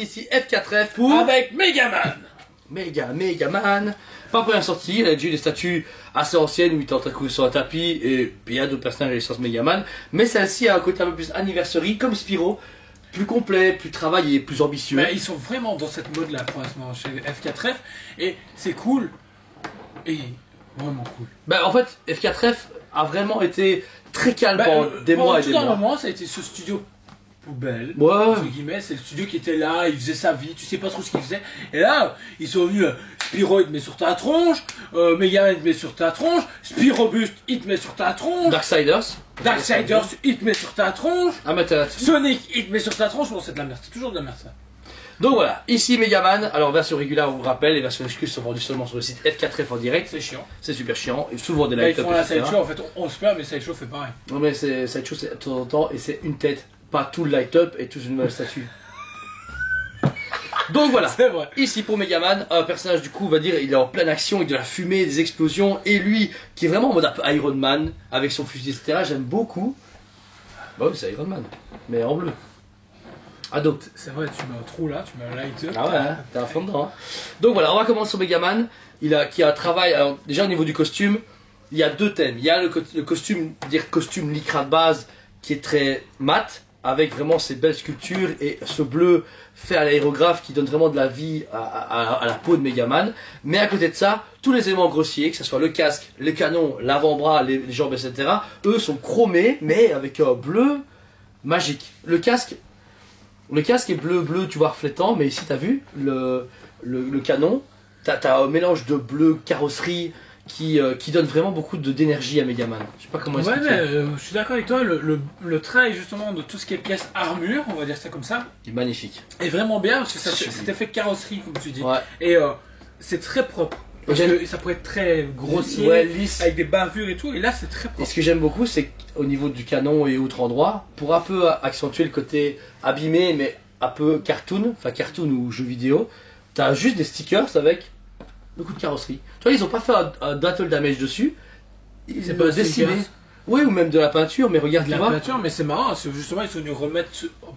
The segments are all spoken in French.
parti ici F4F pour... Avec Megaman. Megaman. Pas première sortie, il a déjà eu des statues assez anciennes où il était en train de courir sur un tapis et puis il y a d'autres personnages à licence Megaman. Mais celle-ci a un côté un peu plus anniversary comme Spyro. Plus complet, plus travaillé, plus ambitieux. Bah, ils sont vraiment dans cette mode là pour l'instant chez F4F et c'est cool. Et vraiment cool. Bah en fait, F4F a vraiment été très calme pendant des mois et des mois. Tout un moment, ça a été ce studio poubelle, Ouais. entre guillemets, c'est le studio qui était là, il faisait sa vie, tu sais pas trop ce qu'il faisait. Et là, ils sont venus, Spyro il te met sur ta tronche, Megaman il te met sur ta tronche, Spyrobuste il te met sur ta tronche, Darksiders il te met sur ta tronche, Amaterasu. Sonic il te met sur ta tronche, bon c'est de la merde, c'est toujours de la merde ça. Donc voilà, ici Megaman, alors version régulière on vous rappelle, les versions exclusives sont vendues seulement sur le site F4F en direct. C'est chiant. C'est super chiant, et souvent des Là, light ils font la sideshow, en fait on se perd mais sideshow fait pareil. Non mais Sideshow c'est de temps en temps et c'est une tête, pas tout le light-up et toute une nouvelle statue. Donc voilà, C'est vrai. ici pour Megaman, un personnage du coup on va dire il est en pleine action avec de la fumée, des explosions, et lui qui est vraiment en mode un peu Iron Man, avec son fusil etc, j'aime beaucoup. Bah oui c'est Iron Man, mais en bleu. Ado. C'est vrai, tu mets un trou là, tu mets un light up. Ah ouais, hein, t'es à fond dedans. Hein. Donc voilà, on va commencer sur Megaman, qui a un travail, alors déjà au niveau du costume, il y a deux thèmes. Il y a le costume, dire costume lycra de base, qui est très mat, avec vraiment ces belles sculptures et ce bleu fait à l'aérographe qui donne vraiment de la vie à la peau de Megaman. Mais à côté de ça, tous les éléments grossiers, que ce soit le casque, les canons, l'avant-bras, les jambes, etc., eux sont chromés, mais avec un bleu magique. Le casque est bleu, tu vois, reflétant, mais ici, t'as vu, le canon, t'as un mélange de bleu carrosserie qui donne vraiment beaucoup d'énergie à Megaman. Je sais pas comment expliquer. Ouais, mais je suis d'accord avec toi, le travail justement de tout ce qui est pièce armure, on va dire ça comme ça, Il est magnifique. est vraiment bien parce que ça C'est cet effet carrosserie, comme tu dis. Ouais. Et c'est très propre. Parce que ça pourrait être très grossier, Ouais, lisse. avec des bavures et tout, et là c'est très Et propre. ce que j'aime beaucoup, c'est qu'au niveau du canon et autres endroits, pour un peu accentuer le côté abîmé, mais un peu cartoon ou jeu vidéo, t'as juste des stickers avec beaucoup de carrosserie. Tu vois, ils ont pas fait un battle damage dessus, C'est pas dessiné. stickers. Oui, ou même de la peinture, mais regarde, De tu la vois. peinture, mais c'est marrant, c'est justement ils sont venus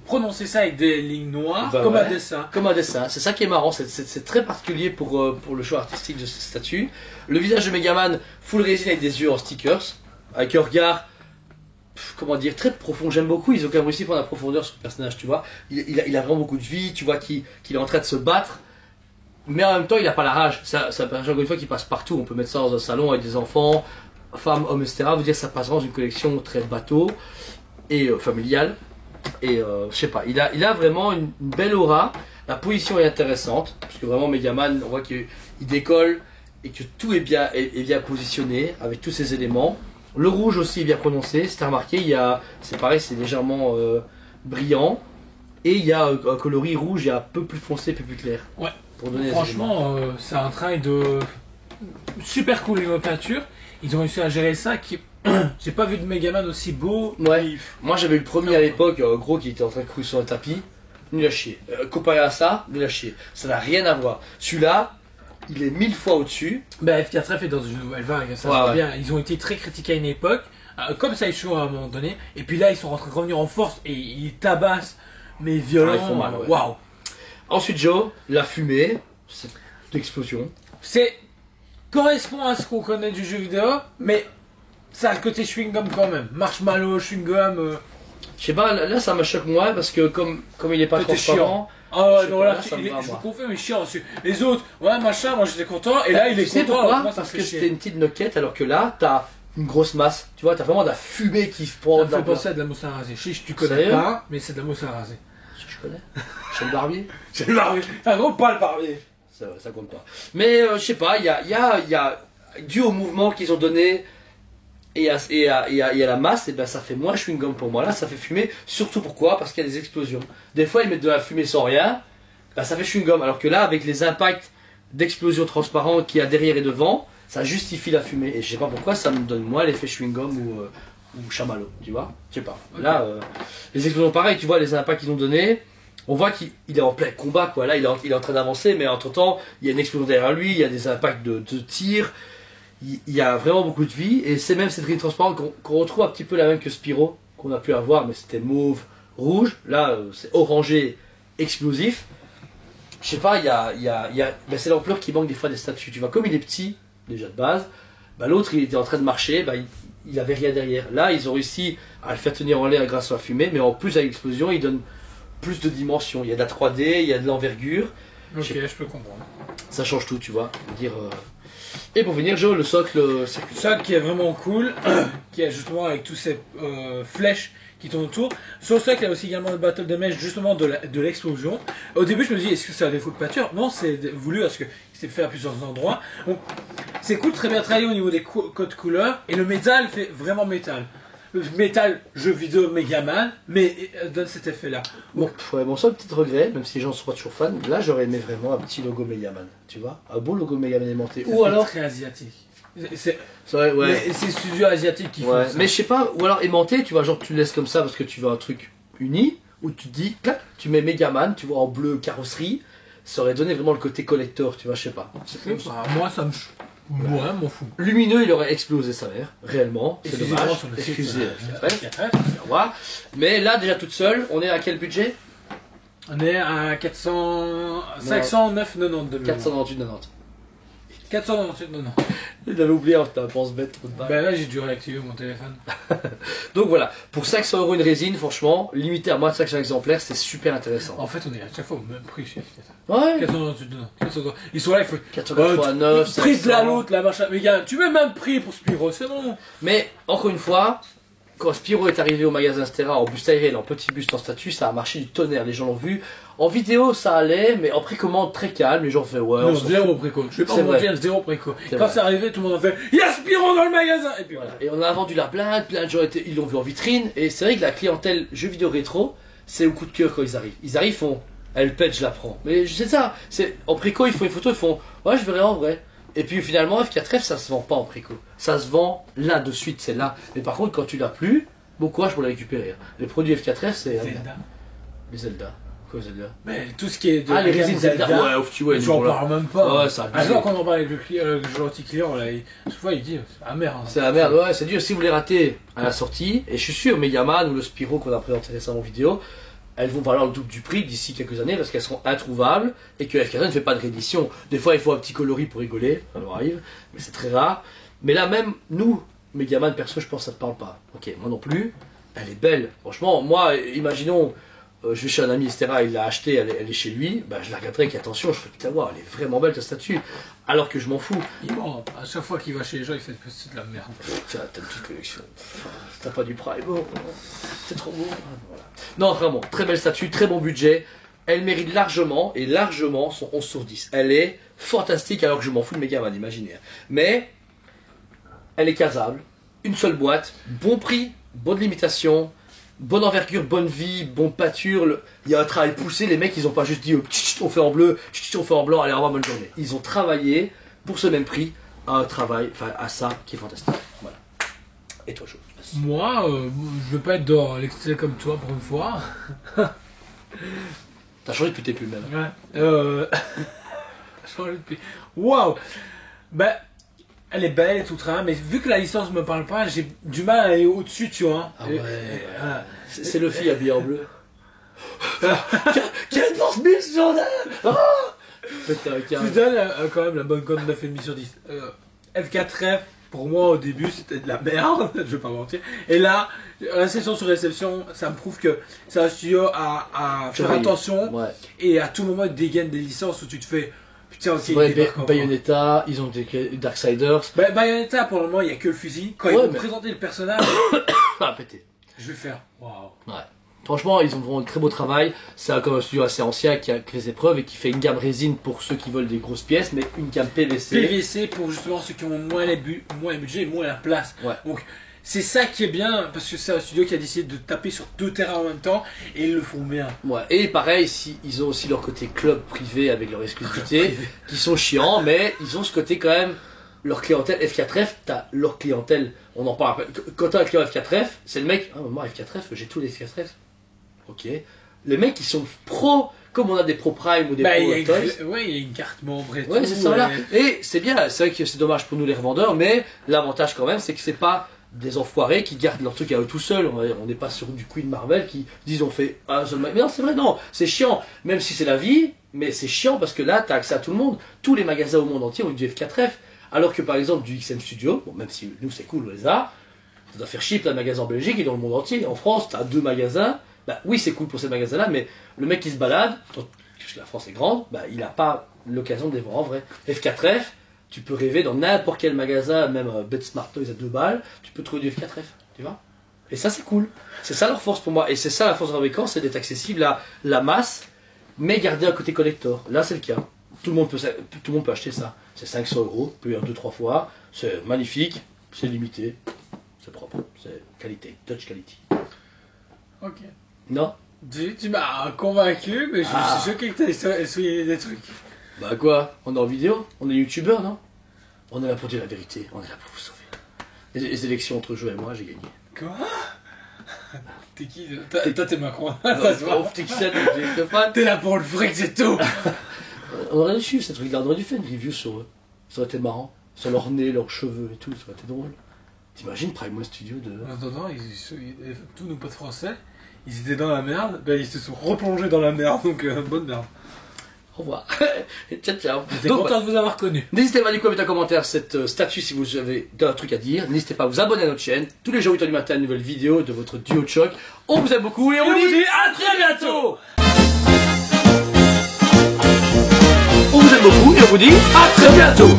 prononcer ça avec des lignes noires, Bah comme ouais. un dessin. Comme un dessin, c'est ça qui est marrant, c'est très particulier pour le choix artistique de cette statue. Le visage de Megaman, full résine avec des yeux en stickers, avec un regard, comment dire, très profond. J'aime beaucoup, ils ont quand même réussi à prendre la profondeur sur le personnage, tu vois. Il a vraiment beaucoup de vie, tu vois qu'il est en train de se battre, mais en même temps il a pas la rage. C'est un personnage, encore une fois, qui passe partout. On peut mettre ça dans un salon avec des enfants, femmes, hommes, etc. Vous dire ça passe dans une collection très bateau et familiale. Et je sais pas, il a vraiment une belle aura. La position est intéressante, parce que vraiment Megaman, on voit qu'il décolle et que tout est bien positionné avec tous ces éléments. Le rouge aussi est bien prononcé, c'est remarqué, c'est pareil, c'est légèrement brillant. Et il y a un coloris rouge et un peu plus foncé, un peu plus clair. Ouais. Pour donner Franchement, c'est un travail de super cool niveau peinture. Ils ont réussi à gérer ça. J'ai pas vu de Megaman aussi beau. Ouais. Moi j'avais eu le premier à l'époque, gros, qui était en train de courir sur un tapis. Nul à chier. Comparé à ça, nul à chier. Ça n'a rien à voir. Celui-là, il est 1000 fois au-dessus. Bah, F4F est dans une nouvelle vague, ça Ouais, c'est bien. Ils ont été très critiqués à une époque, comme Sideshow à un moment donné. Et puis là, ils sont rentrés revenir en force et ils tabassent, mais violent. Ah, ils font mal, ouais. Waouh. Ensuite, Joe, la fumée, c'est l'explosion. C'est correspond à ce qu'on connaît du jeu vidéo, mais ça a le côté chewing-gum quand même. Marshmallow, chewing-gum. Je sais pas, là ça me choque moins parce que comme il est pas C'était transparent. Ah ouais, Je sais non, pas, là, là, ça me va, je moi. vous confirme, il est chiant aussi. Les autres, ouais, machin, moi j'étais content, et là il est Tu sais content. pourquoi alors moi, ça me Parce fait que chier. c'était une petite noquette alors que là, t'as une grosse masse. Tu vois, t'as vraiment de la fumée qui se prend Ça de me la fait penser à de la mousse à raser. Chiche, tu connais Sérieux pas, mais c'est de la mousse à raser. Je connais. Chez le barbier. C'est le barbier. C'est un gros pas le barbier. Ça compte pas. Mais je sais pas, il y a dû au mouvement qu'ils ont donné et à la masse, et ben ça fait moins chewing-gum pour moi. Là, ça fait fumer. Surtout pourquoi Parce qu'il y a des explosions. Des fois, ils mettent de la fumée sans rien, ben, ça fait chewing-gum. Alors que là, avec les impacts d'explosions transparentes qu'il y a derrière et devant, ça justifie la fumée. Et je sais pas pourquoi, ça me donne moins l'effet chewing-gum ou chamallow, tu vois. Je sais pas. Okay. Là, les explosions pareil, tu vois, les impacts qu'ils ont donnés. On voit qu'il est en plein combat, quoi. Là, il est en train d'avancer, mais entre temps, il y a une explosion derrière lui, il y a des impacts de tir, il y a vraiment beaucoup de vie, et c'est même cette grille transparente qu'on retrouve un petit peu la même que Spyro, qu'on a pu avoir, mais c'était mauve, rouge. Là, c'est orangé, explosif. je sais pas, ben, c'est l'ampleur qui manque des fois des statues. Tu vois, comme il est petit, déjà de base, bah, l'autre il était en train de marcher, bah, il avait rien derrière. Là, ils ont réussi à le faire tenir en l'air grâce à la fumée, mais en plus, avec l'explosion, il donne plus de dimensions. Il y a de la 3D, il y a de l'envergure. Ok, je peux comprendre. Ça change tout, tu vois. Dire, Et pour finir, Joe, le socle. Ça qui est vraiment cool, qui est justement avec tous ces flèches qui tournent autour. Sur le socle, il y a aussi également le battle damage justement de l'explosion. Au début, je me dis, est-ce que c'est un défaut de peinture? Non, c'est voulu parce que c'est fait à plusieurs endroits. Donc, c'est cool, très bien travaillé au niveau des codes couleurs. Et le métal fait vraiment métal. Le métal, jeu vidéo Megaman, mais donne cet effet-là. Bon, ouais, mon seul petit regret, même si les gens ne sont pas toujours fans, là j'aurais aimé vraiment un petit logo Megaman, tu vois, un beau logo Megaman aimanté. Ou alors. Très asiatique. C'est ouais. c'est studios asiatiques qui font ça. Mais je sais pas, ou alors aimanté, tu vois, genre tu le laisses comme ça parce que tu veux un truc uni, ou tu te dis, clac, tu mets Megaman, tu vois, en bleu carrosserie, ça aurait donné vraiment le côté collector, tu vois, je sais pas. Moi, ça me. Ouais, m'en fous. Lumineux, il aurait explosé sa mère, réellement. C'est dommage. Excusez. Mais là, déjà toute seule, on est à quel budget? On est à 509,90 498,90. 498,90. Il avait oublié, t'as pense bête trop de balles. Ben là, j'ai dû réactiver mon téléphone. Donc voilà, pour 500 € une résine, franchement, limité à moins de 500 exemplaires, c'est super intéressant. En fait, on est à chaque fois au même prix chez FTT. Ouais. 498,90. Ils sont là, il faut. 489, Prix de la l'autre, la machin. Mais gars, tu mets même prix pour Spyro, c'est bon. Mais, encore une fois, quand Spyro est arrivé au magasin Stera en buste aéré, en petit buste en statue, ça a marché du tonnerre, les gens l'ont vu. En vidéo, ça allait, mais en précommande très calme, les gens ont fait ouais. Non, zéro préco. Je vais pas mentir, zéro préco. Quand c'est arrivé, tout le monde a fait il y a Spyro dans le magasin. Et puis voilà. Et on a vendu la plein de gens ils l'ont vu en vitrine. Et c'est vrai que la clientèle jeux vidéo rétro, c'est au coup de cœur quand ils arrivent. Ils arrivent, font elle pète, je la prends. Mais c'est ça, c'est en préco, ils font une photo, ils font ouais, je verrai en vrai. Et puis finalement, F4F, ça se vend pas en préco. Ça se vend là de suite, c'est là. Mais par contre, quand tu l'as plus, bon courage pour les récupérer. Les produits F4F, c'est Zelda. Les Zelda. Quoi Zelda? Mais tout ce qui est de les résines Zelda. Ouais, j'en parle même pas. Ouais, ça alors quand on parle avec le gentil client, là, chaque fois il dit c'est la merde. C'est la merde, ouais, c'est dur. Si vous les ratez à la sortie, et je suis sûr, Megaman ou le Spyro qu'on a présenté récemment en vidéo, elles vont valoir le double du prix d'ici quelques années parce qu'elles seront introuvables et que FK ne fait pas de réédition. Des fois, il faut un petit coloris pour rigoler, ça nous arrive, mais c'est très rare. Mais là, même nous, Megaman, perso, je pense que ça te parle pas. Ok, moi non plus. Elle est belle. Franchement, moi, imaginons, je vais chez un ami, etc. Il l'a achetée, elle est chez lui. Ben, je la regarderai avec attention. Je fais putain, wow, elle est vraiment belle ta statue. Alors que je m'en fous. Il ment. À chaque fois qu'il va chez les gens, il fait que c'est de la merde. Tiens, t'as une petite collection. T'as pas du Prime. Oh, c'est trop beau. Voilà. Non, vraiment, très belle statue, très bon budget. Elle mérite largement, et largement, son 11 sur 10. Elle est fantastique alors que je m'en fous de Megaman, imaginez. Mais, elle est casable. Une seule boîte, bon prix, bonne limitation, bonne envergure, bonne vie, bonne pâture. Il y a un travail poussé. Les mecs, ils ont pas juste dit on fait en bleu, on fait en blanc, allez, au revoir, bonne journée. Ils ont travaillé pour ce même prix à un travail, enfin à ça qui est fantastique. Voilà. Et toi, Jo? Moi, je veux pas être dans l'excès comme toi pour une fois. T'as changé depuis tes pubs même. Ouais. Changé depuis. Waouh. Ben. Elle est belle et tout ça, mais vu que la licence me parle pas, j'ai du mal à aller au-dessus, tu vois. Ah ouais. C'est le fille habillé en bleu. Quelle danse Miss Jordan. Tu donnes quand même la bonne cote 9,5 sur 10. F4F, pour moi au début c'était de la merde, je vais pas mentir. Et là, réception sur réception, ça me prouve que c'est un studio à faire attention. Ouais. Et à tout moment ils dégainent des licences où tu te fais. Putain, ok, Bayonetta, ils ont des Darksiders. Bayonetta, pour le moment, il n'y a que le fusil. Quand ils vont présenter le personnage, ah, pété. Je vais faire waouh. Ouais. Franchement, ils ont vraiment un très beau travail. C'est comme un studio assez ancien qui a créé des preuves et qui fait une gamme résine pour ceux qui veulent des grosses pièces, mais une gamme PVC. PVC pour justement ceux qui ont moins les budgets et moins la place. Ouais. Donc, c'est ça qui est bien, parce que c'est un studio qui a décidé de taper sur 2 terrains en même temps, et ils le font bien. Ouais. Et pareil, ils ont aussi leur côté club privé avec leur exclusivité, qui sont chiants, mais ils ont ce côté quand même, leur clientèle F4F, t'as leur clientèle, on en parle après. Quand t'as un client F4F, c'est le mec, moi F4F, j'ai tous les F4F. Ok. Les mecs qui sont pros, comme on a des pro Prime ou des pro Toys. Ouais, il y a une carte membre et tout. Ouais, c'est ça, voilà. Et c'est bien, c'est vrai que c'est dommage pour nous les revendeurs, mais l'avantage quand même, c'est que c'est pas des enfoirés qui gardent leur truc à eux tout seuls. On n'est pas sur du Queen Marvel qui disent on fait un seul magasin. Mais non, c'est vrai, non, c'est chiant. Même si c'est la vie, mais c'est chiant parce que là, tu as accès à tout le monde. Tous les magasins au monde entier ont du F4F. Alors que par exemple, du XM Studio, bon, même si nous c'est cool, on les a, ça doit faire chier plein de magasins en Belgique et dans le monde entier. En France, tu as 2 magasins. Bah oui, c'est cool pour ces magasins-là, mais le mec qui se balade, parce que la France est grande, bah, il n'a pas l'occasion de les voir en vrai. F4F, tu peux rêver dans n'importe quel magasin, même BetSmart Toys à 2 balles, tu peux trouver du F4F, tu vois. Et ça, c'est cool. C'est ça leur force pour moi. Et c'est ça la force de fabricant, c'est d'être accessible à la masse, mais garder un côté collector. Là, c'est le cas. Tout le monde peut acheter ça. C'est 500 €, peut y avoir 2-3 fois. C'est magnifique, c'est limité, c'est propre, c'est qualité, Dutch quality. Ok. Non? Tu m'as convaincu, mais je suis choqué que tu aies essuyé des trucs. Bah quoi? On est en vidéo? On est youtubeur, non? On est là pour dire la vérité, on est là pour vous sauver. Les élections entre Joe et moi, j'ai gagné. Quoi? T'es qui? Toi, t'es Macron. T'es qui ça? T'es fan? T'es là pour le fric, c'est tout! On aurait dû suivre ces trucs-là, on aurait dû faire une review sur eux. Ça aurait été marrant. Sur leur nez, leurs cheveux et tout, ça aurait été drôle. T'imagines Prime Studio de... Non, tous nos potes français, ils étaient dans la merde, ben ils se sont replongés dans la merde, donc bonne merde. Au revoir. Ciao, ciao. J'étais content de vous avoir connu. N'hésitez pas à mettre un commentaire cette statue si vous avez un truc à dire. N'hésitez pas à vous abonner à notre chaîne. Tous les jours 8h du matin, une nouvelle vidéo de votre duo de choc. On vous aime beaucoup et on vous dit à très bientôt. On vous aime beaucoup et on vous dit à très bientôt.